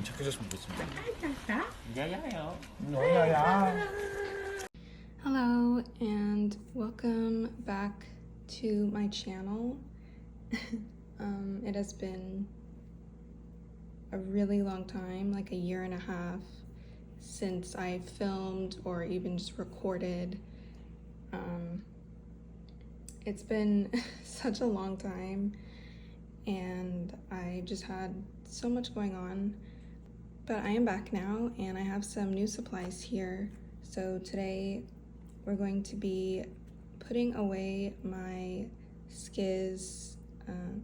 착해졌으면 좋겠습니다. 야야요. Hello and welcome back to my channel. It has been a really long time, like a year and a half, since I filmed or even just recorded. It's been such a long time and I just had so much going on, but I am back now and I have some new supplies here. So today we're going to be putting away my Skiz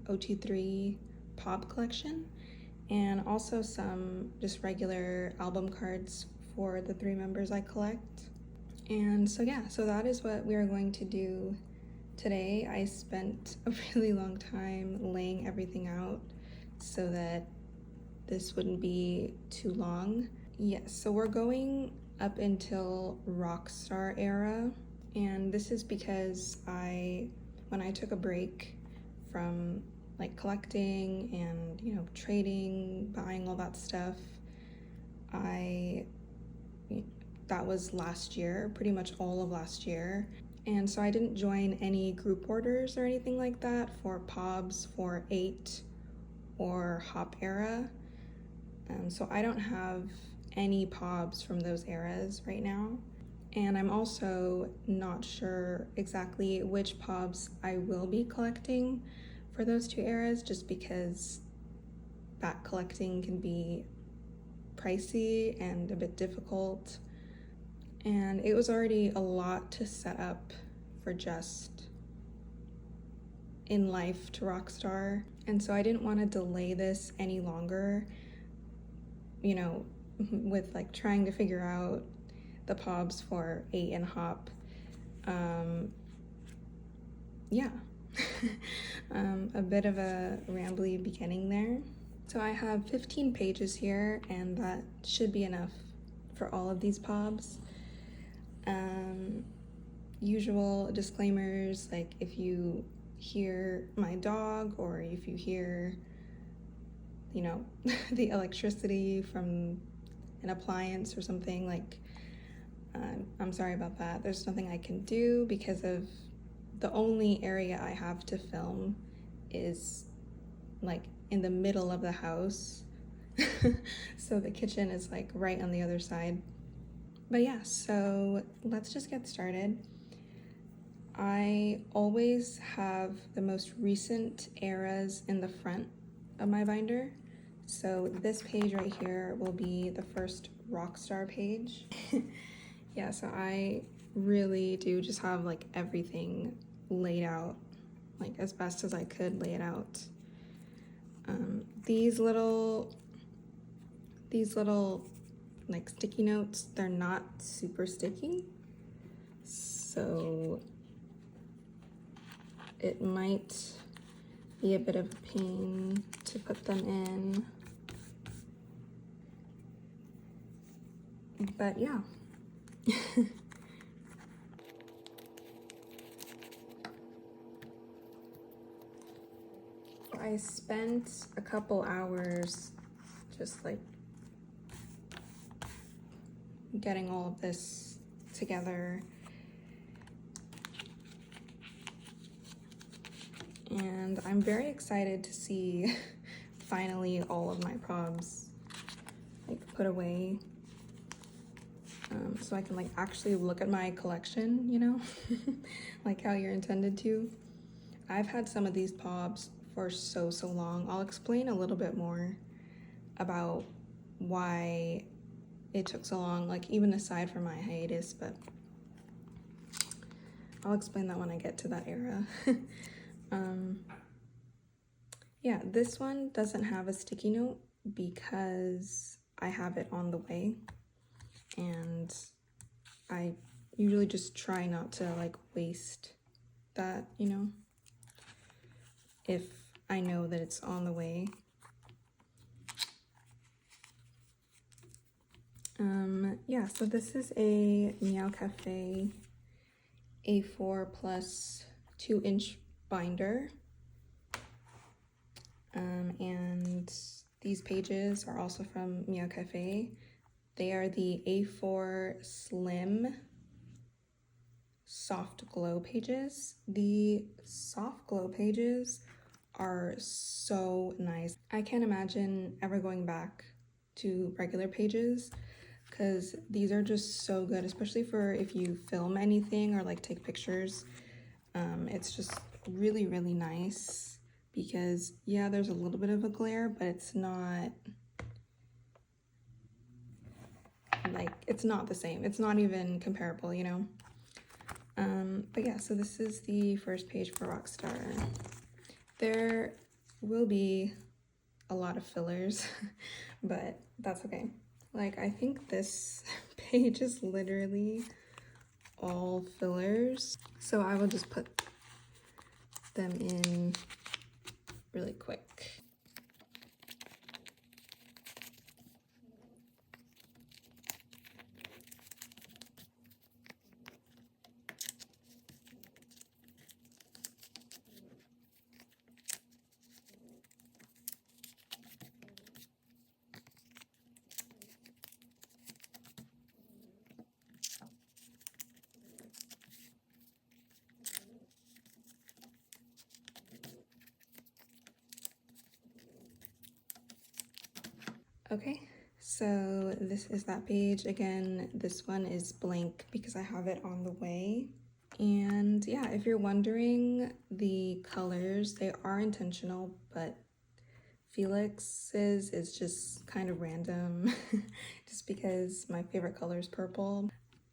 ot3 pop collection and also some just regular album cards for the 3 members I collect. And so yeah, so that is what we are going to do today. I spent a really long time laying everything out so that this wouldn't be too long. Yes, so we're going up until Rockstar era, and this is because when I took a break from like collecting and, you know, trading, buying all that stuff, that was last year, pretty much all of last year. And so I didn't join any group orders or anything like that for pobs for 8 or hop era. So I don't have any pobs from those eras right now. And I'm also not sure exactly which pobs I will be collecting for those 2 eras, just because that collecting can be pricey and a bit difficult. And it was already a lot to set up for just in life to Rockstar. And so I didn't want to delay this any longer, you know, with like trying to figure out the pobs for 8 and hop. Yeah, a bit of a rambly beginning there. So I have 15 pages here, and that should be enough for all of these pobs. Usual disclaimers, like if you hear my dog or if you hear, you know, the electricity from an appliance or something, like I'm sorry about that. There's nothing I can do because of the only area I have to film is like in the middle of the house. So the kitchen is like right on the other side. But yeah, so let's just get started. I always have the most recent eras in the front of my binder. So this page right here will be the first Rockstar page. Yeah, so I really do just have like everything laid out, like as best as I could lay it out. These little like sticky notes, they're not super sticky, so it might be a bit of a pain to put them in, but yeah. I spent a couple hours just like getting all of this together, and I'm very excited to see finally all of my probs like put away, so I can like actually look at my collection, you know, like how you're intended to. I've had some of these pobs for so long. I'll explain a little bit more about why it took so long, like even aside from my hiatus, but I'll explain that when I get to that era. Yeah, this one doesn't have a sticky note because I have it on the way, and I usually just try not to like waste that, you know, if I know that it's on the way. Yeah, so this is a meowcafe A4 plus 2-inch binder. And These pages are also from Meowcafe. They are the A4 Slim Soft Glow pages. The soft glow pages are so nice. I can't imagine ever going back to regular pages because these are just so good, especially for if you film anything or like take pictures. It's just really, really nice because yeah, there's a little bit of a glare, but it's not like, it's not the same. It's not even comparable, you know? But yeah, so this is the first page for Rockstar. There will be a lot of fillers, but that's okay. Like, I think this page is literally all fillers. So I will just put them in really quick. Okay, so this is that page. Again, this one is blank because I have it on the way. And yeah, if you're wondering, the colors, they are intentional, but Felix's is just kind of random just because my favorite color is purple.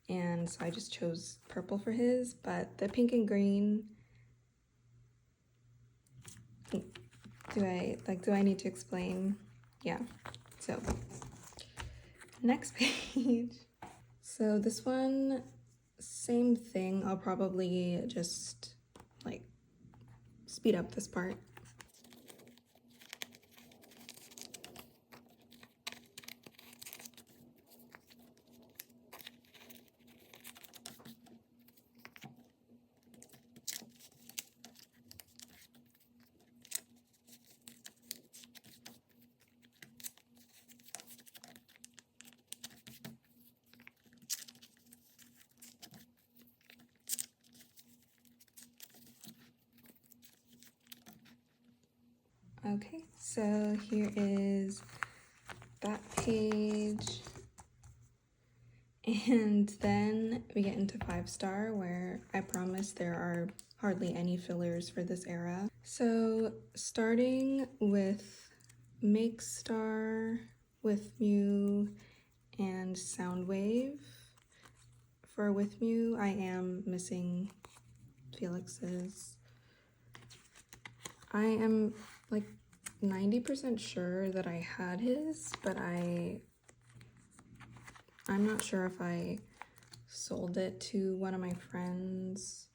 And so I just chose purple for his, but the pink and green, do I need to explain? Yeah. So, next page. So this one, same thing. I'll probably just like speed up this part. Okay, so here is that page. And then we get into 5-star, where I promise there are hardly any fillers for this era. So starting with Make Star, with Mew, and Soundwave. For With Mew, I am missing Felix's. I am like 90% sure that I had his, but I'm not sure if I sold it to one of my friends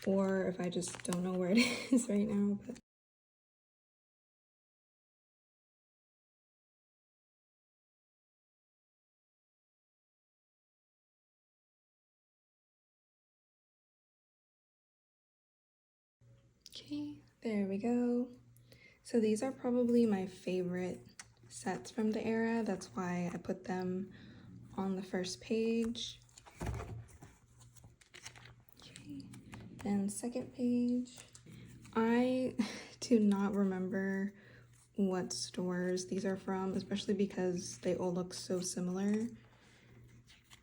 or if I just don't know where it is right now. But okay, there we go. So these are probably my favorite sets from the era. That's why I put them on the first page. Okay, then second page. I do not remember what stores these are from, especially because they all look so similar.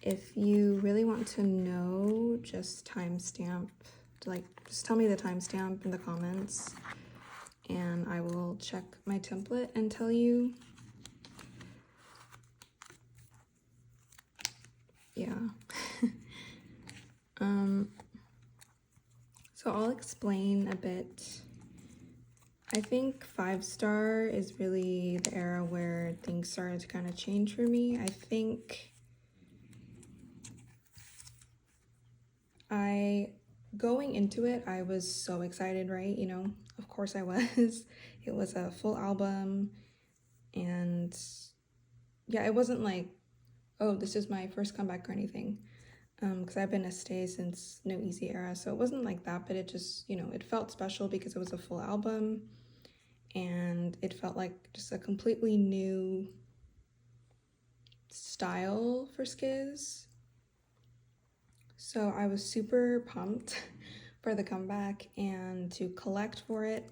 If you really want to know, just timestamp, like just tell me the timestamp in the comments and I will check my template and tell you. Yeah. So I'll explain a bit. I think 5-star is really the era where things started to kind of change for me. I think going into it, I was so excited, right? You know, of course I was. It was a full album, and yeah, it wasn't like, oh, this is my first comeback or anything, because I've been a stay since No Easy era, so it wasn't like that, but it just, you know, it felt special because it was a full album, and it felt like just a completely new style for Skiz. So I was super pumped for the comeback and to collect for it.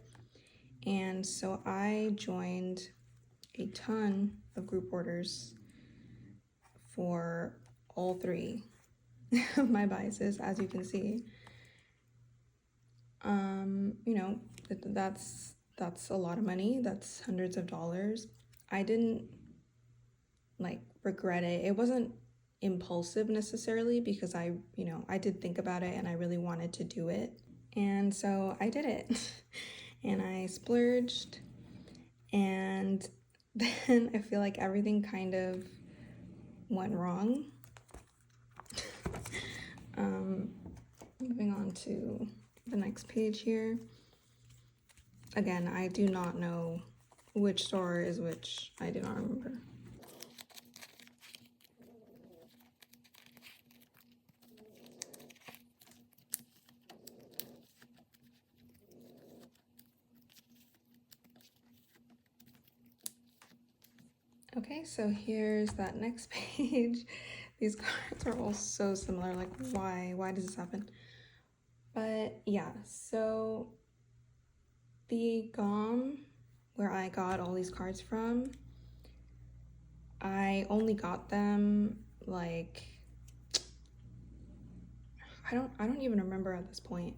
And so I joined a ton of group orders for all three of my biases, as you can see. You know, that's a lot of money. That's hundreds of dollars. I didn't like regret it. It wasn't impulsive necessarily because I did think about it and I really wanted to do it. And so I did it and I splurged, and then I feel like everything kind of went wrong. Moving on to the next page here. Again, I do not know which store is which. I do not remember. Okay, so here's that next page. These cards are all so similar. Like, why does this happen? But yeah, so the GOM where I got all these cards from, I only got them like, I don't even remember at this point.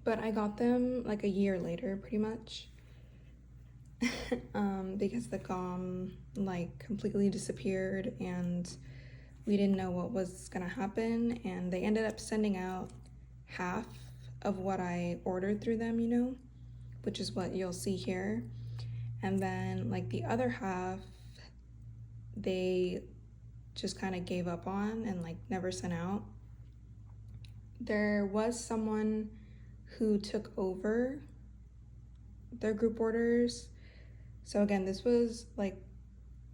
But I got them like a year later, pretty much. Because the GOM like completely disappeared and we didn't know what was gonna happen, and they ended up sending out half of what I ordered through them, you know, which is what you'll see here. And then like the other half, they just kind of gave up on and like never sent out. There was someone who took over their group orders. So again, this was like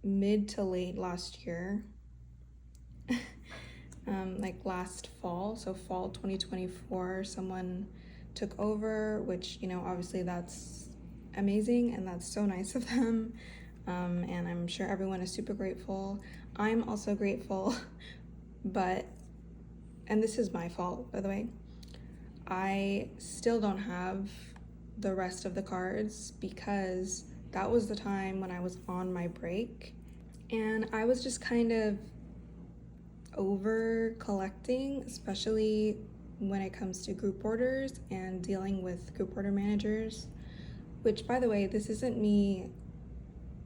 mid to late last year. Like last fall, so fall 2024, someone took over, which, you know, obviously that's amazing and that's so nice of them. And I'm sure everyone is super grateful. I'm also grateful, but, and this is my fault, by the way, I still don't have the rest of the cards because that was the time when I was on my break and I was just kind of over collecting, especially when it comes to group orders and dealing with group order managers, which, by the way, this isn't me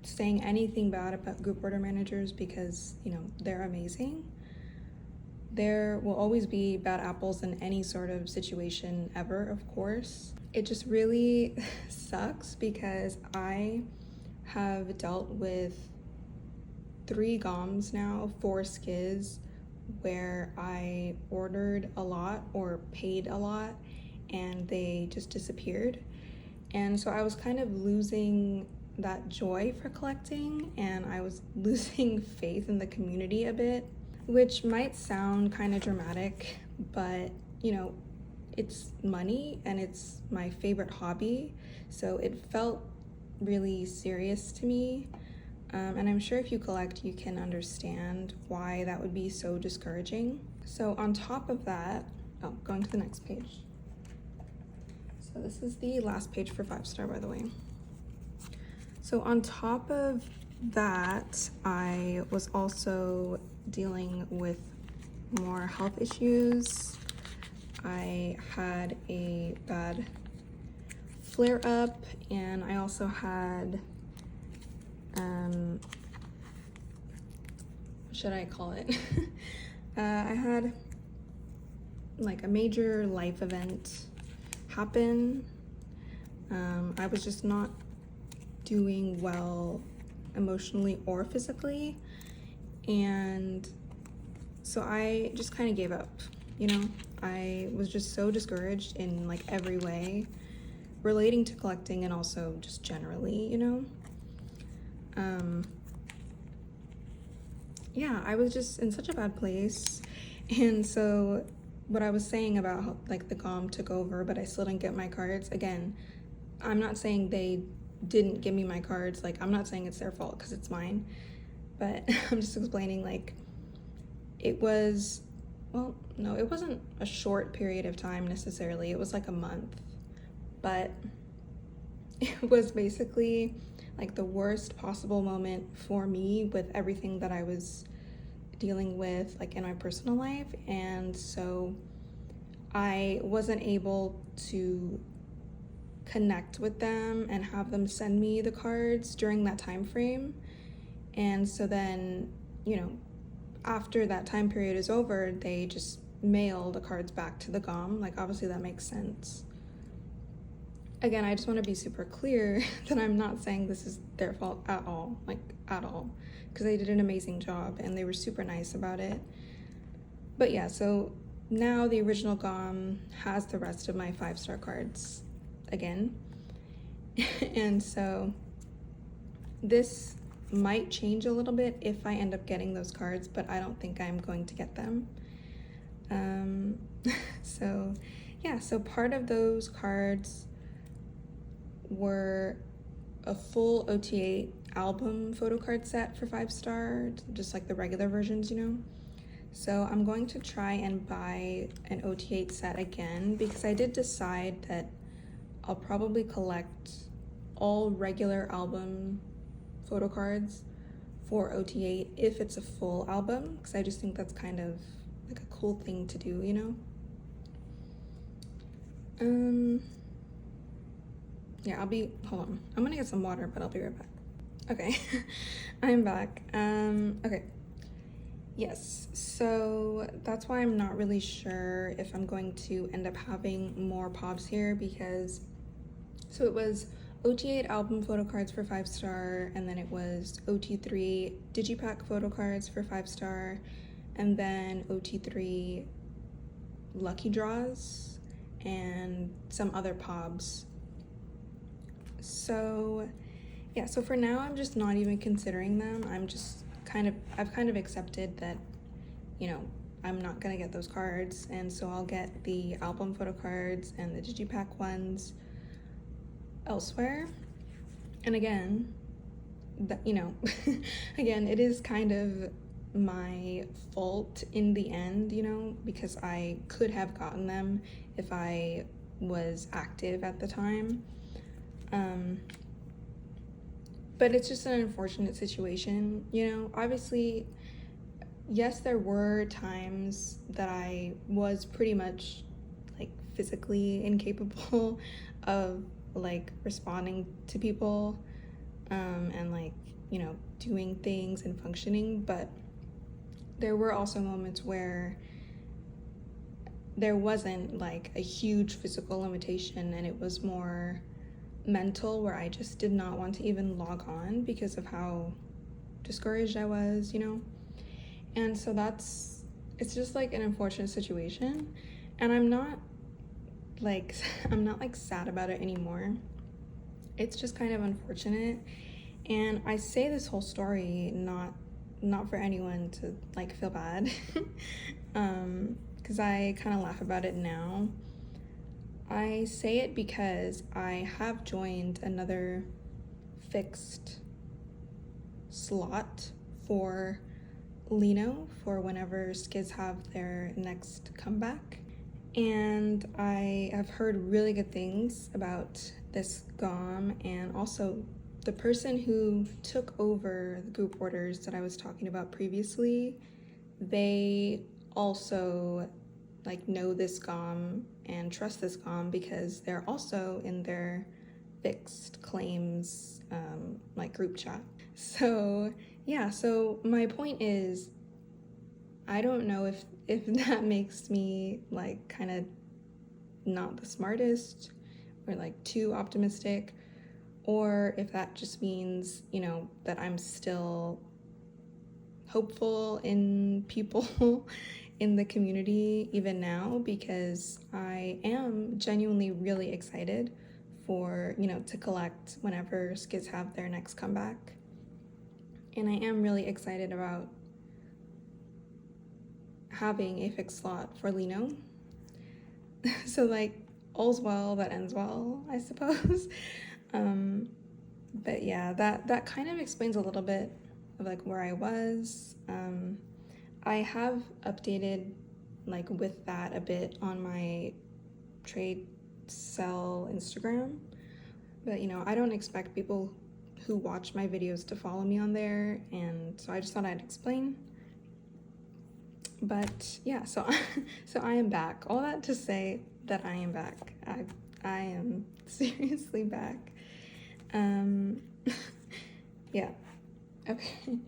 saying anything bad about group order managers because, you know, they're amazing. There will always be bad apples in any sort of situation ever, of course. It just really sucks because I have dealt with 3 GOMs now, 4 Skiz, where I ordered a lot or paid a lot and they just disappeared. And so I was kind of losing that joy for collecting, and I was losing faith in the community a bit, which might sound kind of dramatic, but you know, it's money and it's my favorite hobby, so it felt really serious to me. And I'm sure if you collect, you can understand why that would be so discouraging. So on top of that, going to the next page. So this is the last page for 5-star, by the way. So on top of that, I was also dealing with more health issues. I had a bad flare-up, and I also had what should I call it? I had like a major life event happen. I was just not doing well emotionally or physically, and so I just kind of gave up, you know. I was just so discouraged in like every way relating to collecting and also just generally, you know. Yeah, I was just in such a bad place, and so what I was saying about how, like, the GOM took over, but I still didn't get my cards. Again, I'm not saying they didn't give me my cards. Like, I'm not saying it's their fault because it's mine, but I'm just explaining, like, it was, well, no, it wasn't a short period of time necessarily. It was like a month, but it was basically like the worst possible moment for me with everything that I was dealing with, like, in my personal life. And so I wasn't able to connect with them and have them send me the cards during that time frame. And so then, you know, after that time period is over, they just mail the cards back to the GOM. Like, obviously that makes sense. Again, I just want to be super clear that I'm not saying this is their fault at all, like, at all, because they did an amazing job and they were super nice about it. But yeah, so now the original GOM has the rest of my 5-star cards again. And so this might change a little bit if I end up getting those cards, but I don't think I'm going to get them. So yeah, so part of those cards were a full ot3 album photo card set for 5-star, just like the regular versions, you know. So I'm going to try and buy an ot3 set again, because I did decide that I'll probably collect all regular album photo cards for ot3 if it's a full album, because I just think that's kind of like a cool thing to do, you know. Yeah, hold on, I'm gonna get some water, but I'll be right back. Okay. I'm back. Okay, yes, so that's why I'm not really sure if I'm going to end up having more pobs here, because so it was ot3 album photo cards for 5-star, and then it was ot3 digipack photo cards for 5-star, and then ot3 lucky draws and some other pobs. So yeah, so for now I'm just not even considering them. I've kind of accepted that, you know, I'm not gonna get those cards, and so I'll get the album photo cards and the digipack ones elsewhere. And again, you know, again, it is kind of my fault in the end, you know, because I could have gotten them if I was active at the time. But it's just an unfortunate situation, you know. Obviously, yes, there were times that I was pretty much like physically incapable of like responding to people, and like, you know, doing things and functioning, but there were also moments where there wasn't like a huge physical limitation, and it was more mental, where I just did not want to even log on because of how discouraged I was, you know. And so it's just like an unfortunate situation, and I'm not like sad about it anymore. It's just kind of unfortunate, and I say this whole story not for anyone to like feel bad, because I kind of laugh about it now. I say it because I have joined another fixed slot for Lino for whenever skids have their next comeback, and I have heard really good things about this GOM, and also the person who took over the group orders that I was talking about previously, they also like know this GOM and trust this GOM because they're also in their fixed claims like group chat. So yeah, so my point is, I don't know if that makes me like kind of not the smartest or like too optimistic, or if that just means, you know, that I'm still hopeful in people in the community even now, because I am genuinely really excited for, you know, to collect whenever skids have their next comeback. And I am really excited about having a fixed slot for Lino, So like all's well that ends well, I suppose. But yeah, that kind of explains a little bit of like where I was. I have updated like with that a bit on my trade sell Instagram, but you know, I don't expect people who watch my videos to follow me on there, and so I just thought I'd explain. But yeah, so so I am back. All that to say that I am back. I am seriously back. Yeah. Okay.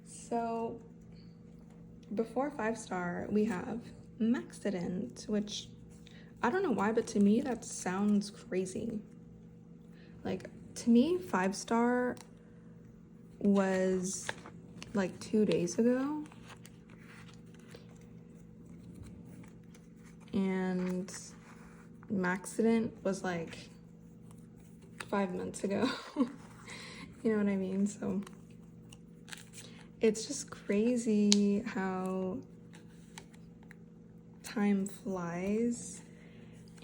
So before 5-star, we have Maxident, which I don't know why, but to me that sounds crazy. Like to me, 5-star was like 2 days ago. And Maxident was like 5 months ago. You know what I mean? So it's just crazy how time flies.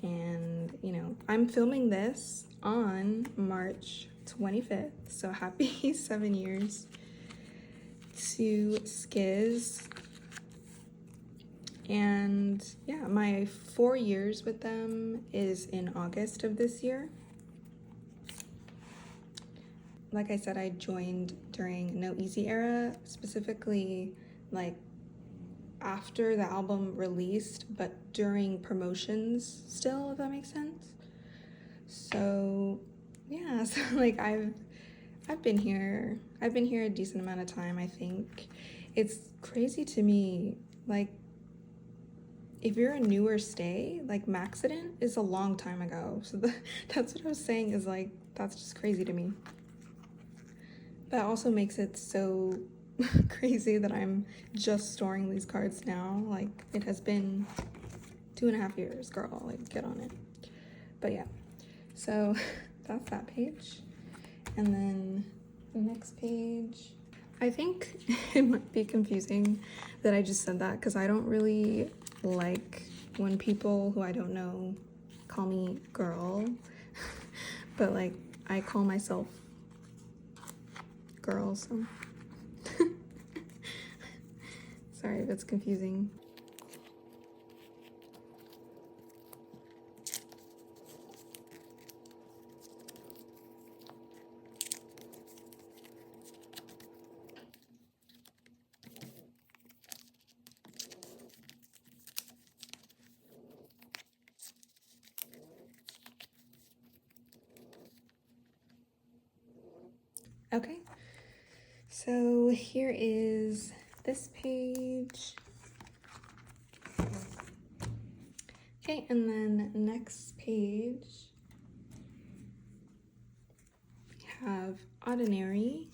And you know, I'm filming this on March 25th, so happy 7 years to Skiz. And yeah, my 4 years with them is in August of this year. Like I said, I joined during No Easy era, specifically like after the album released, but during promotions still, if that makes sense. So yeah, so like I've been here a decent amount of time, I think. It's crazy to me, like if you're a newer stay, like Maxident is a long time ago. So that's what I was saying, is like that's just crazy to me. That also makes it so crazy that I'm just storing these cards now. Like it has been 2.5 years, girl, like get on it. But yeah, so that's that page. And then the next page, I think it might be confusing that I just said that because I don't really like when people who I don't know call me girl, but like I call myself girl, so sorry if it's confusing. Okay, so here is this page. Okay, and then next page, we have Ordinary.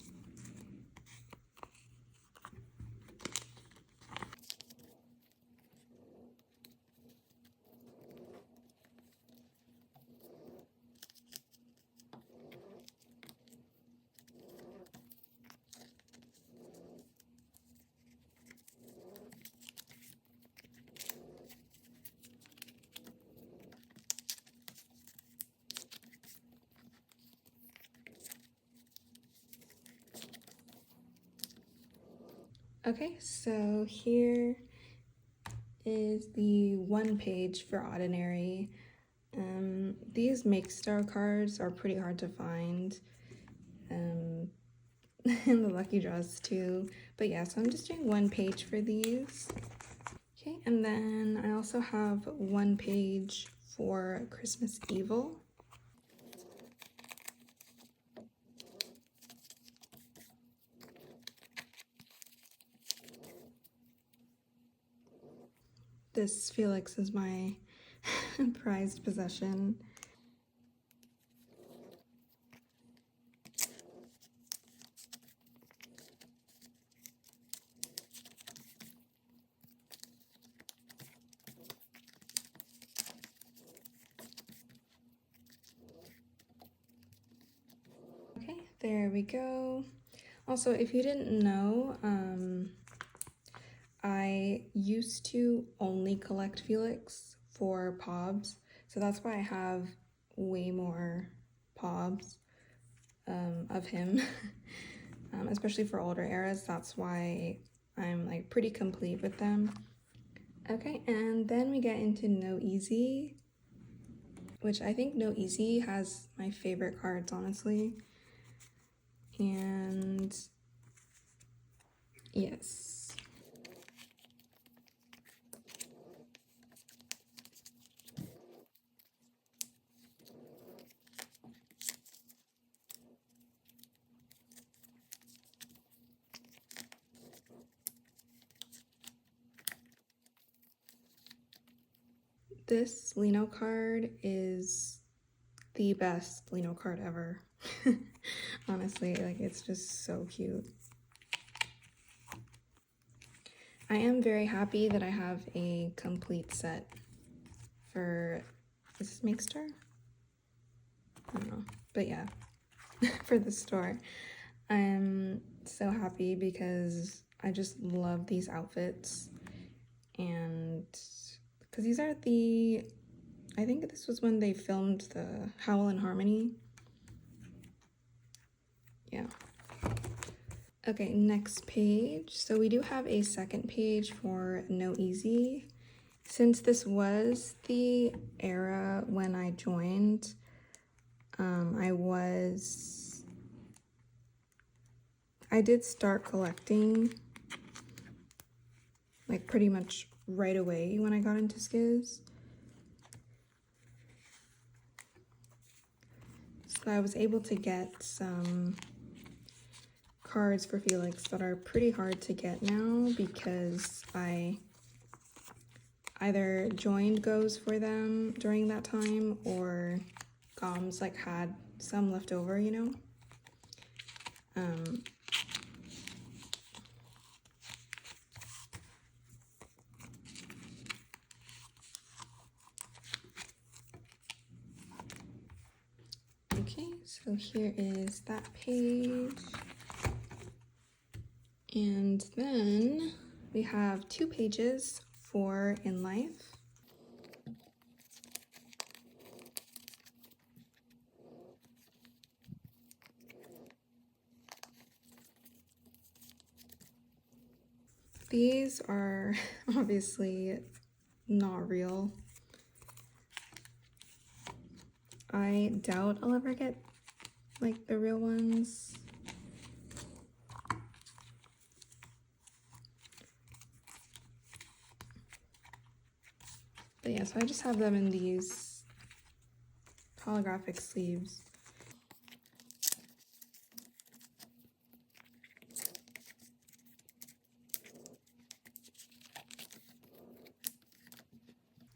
Okay, so here is the one page for Ordinary. These Make Star cards are pretty hard to find, and the lucky draws too. But yeah, so I'm just doing one page for these. Okay, and then I also have one page for Christmas Evil. This Felix is my prized possession. Okay, there we go. Also, if you didn't know, I used to only collect Felix for pobs, so that's why I have way more pobs of him, especially for older eras. That's why I'm like pretty complete with them. Okay, and then we get into No Easy, which I think No Easy has my favorite cards, honestly. And yes. This Lino card is the best Lino card ever. Honestly, like it's just so cute. I am very happy that I have a complete set for, is this Make Star? I don't know, but yeah, for the store. I'm so happy because I just love these outfits, and because these are the, I think this was when they filmed the Howl and Harmony. Yeah. Okay, next page. So we do have a second page for No Easy. Since this was the era when I joined, I did start collecting like pretty much right away when I got into Skiz. So I was able to get some cards for Felix that are pretty hard to get now because I either joined goes for them during that time or Goms like had some left over, you know. Okay, so here is that page. And then we have 2 pages for In Life. These are obviously not real. I doubt I'll ever get like the real ones. But yeah, so I just have them in these holographic sleeves.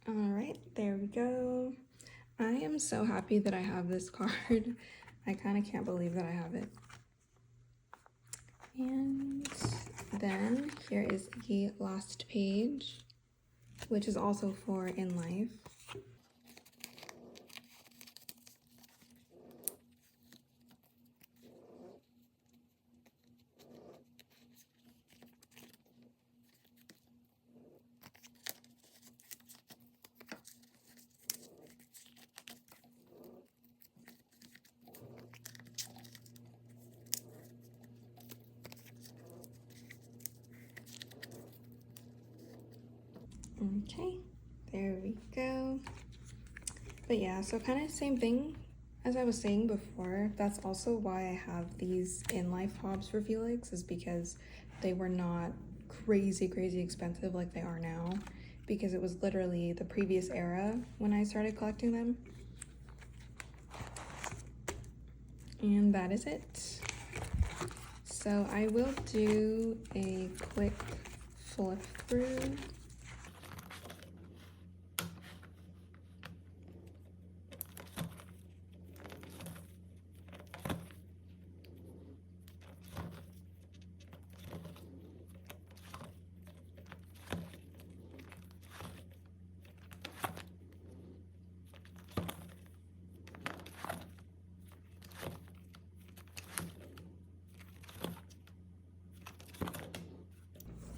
All right, there we go. I am so happy that I have this card. I kind of can't believe that I have it. And then here is the last page, which is also for In Life. Okay, there we go. But yeah, so kind of same thing as I was saying before. That's also why I have these In Life pobs for Felix, is because they were not crazy expensive like they are now, because it was literally the previous era when I started collecting them. And that is it. So I will do a quick flip through.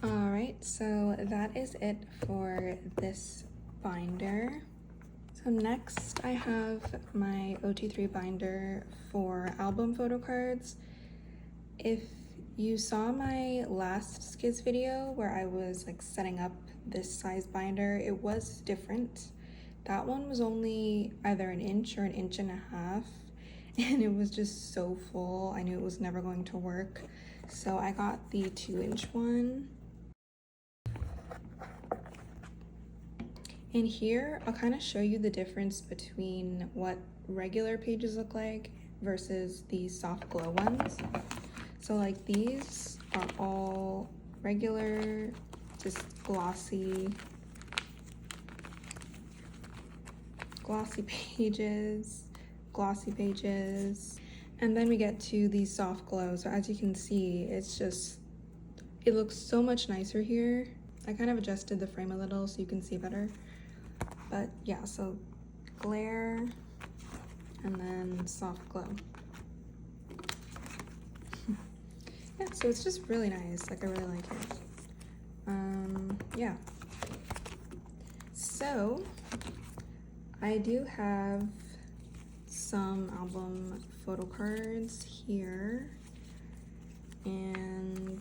Alright, so that is it for this binder. So next I have my ot3 binder for album photo cards. If you saw my last skiz video where I was like setting up this size binder, it was different. That one was only either an inch or an inch and a half, and it was just so full. I knew it was never going to work. So I got the 2-inch one. And here, I'll kind of show you the difference between what regular pages look like versus the soft glow ones. So like these are all regular, just glossy pages. And then we get to the soft glow. So as you can see, it looks so much nicer here. I kind of adjusted the frame a little so you can see better. But yeah, so glare and then soft glow. Yeah, so it's just really nice. Like, I really like it. Yeah. So I do have some album photo cards here, and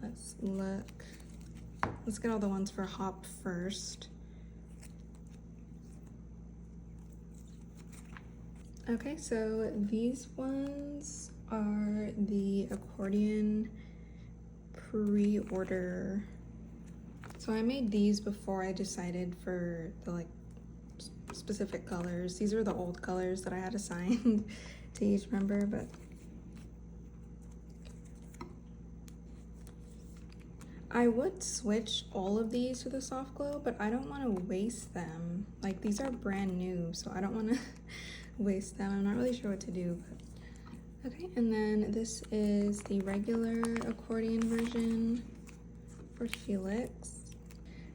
let's look. Let's get all the ones for Hop first. Okay, so these ones are the accordion pre-order. So I made these before I decided for the like specific colors. These are the old colors that I had assigned to each member, but I would switch all of these to the soft glow, but I don't want to waste them. Like, these are brand new, so I don't want to waste them. I'm not really sure what to do, but okay. And then this is the regular accordion version for Felix.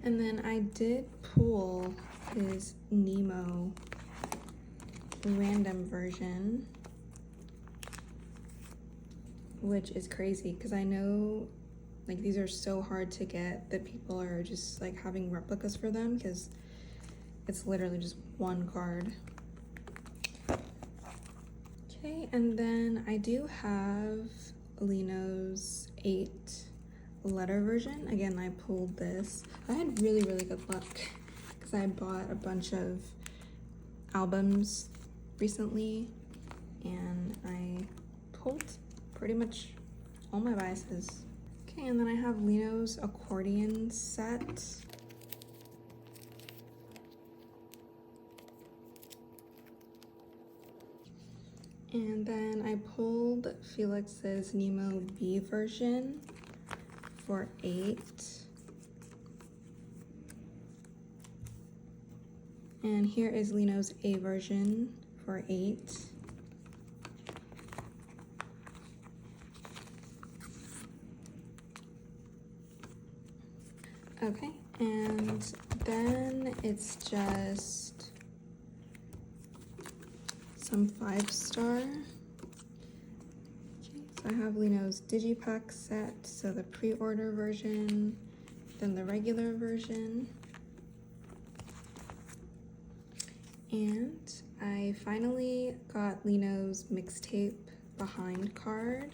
And then I did pull his Nemo random version, which is crazy because I know like these are so hard to get that people are just like having replicas for them because it's literally just one card. Okay, and then I do have Lino's 8 letter version. Again, I pulled this. I had really good luck because I bought a bunch of albums recently and I pulled pretty much all my biases. Okay, and then I have Lino's accordion set. And then I pulled Felix's Nemo B version for 8. And here is Lino's A version for 8. Okay, and then it's just some 5-star. Okay, so I have Lino's Digipack set, so the pre-order version, then the regular version. And I finally got Lino's mixtape behind card.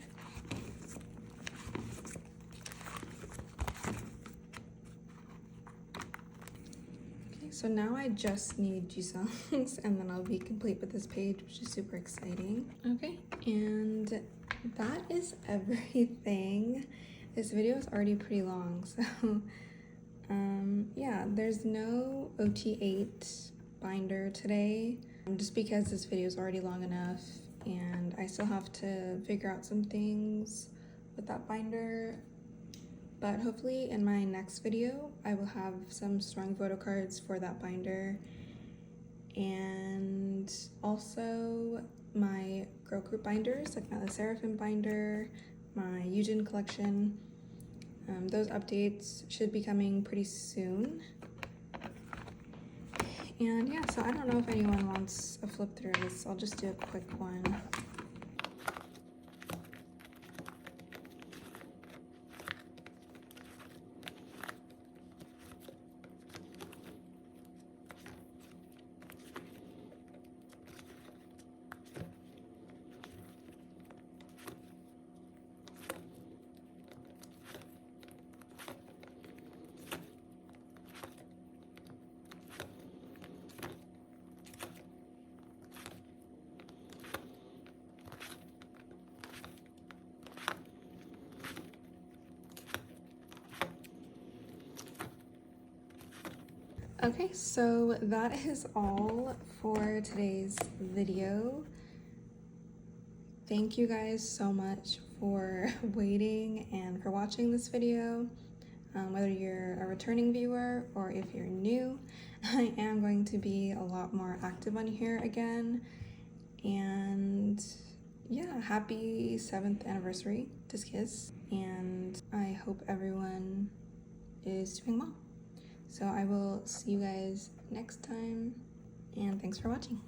So now I just need Jisung's and then I'll be complete with this page, which is super exciting. Okay, and that is everything. This video is already pretty long, so yeah, there's no ot8 binder today, just because this video is already long enough and I still have to figure out some things with that binder. But hopefully in my next video, I will have some strong photo cards for that binder. And also my girl group binders, like my Seraphim binder, my Yujin collection. Those updates should be coming pretty soon. And yeah, so I don't know if anyone wants a flip through this. I'll just do a quick one. Okay, so that is all for today's video. Thank you guys so much for waiting and for watching this video. Whether you're a returning viewer or if you're new, I am going to be a lot more active on here again. And yeah, happy 7th anniversary to Skiz. And I hope everyone is doing well. So I will see you guys next time, and thanks for watching.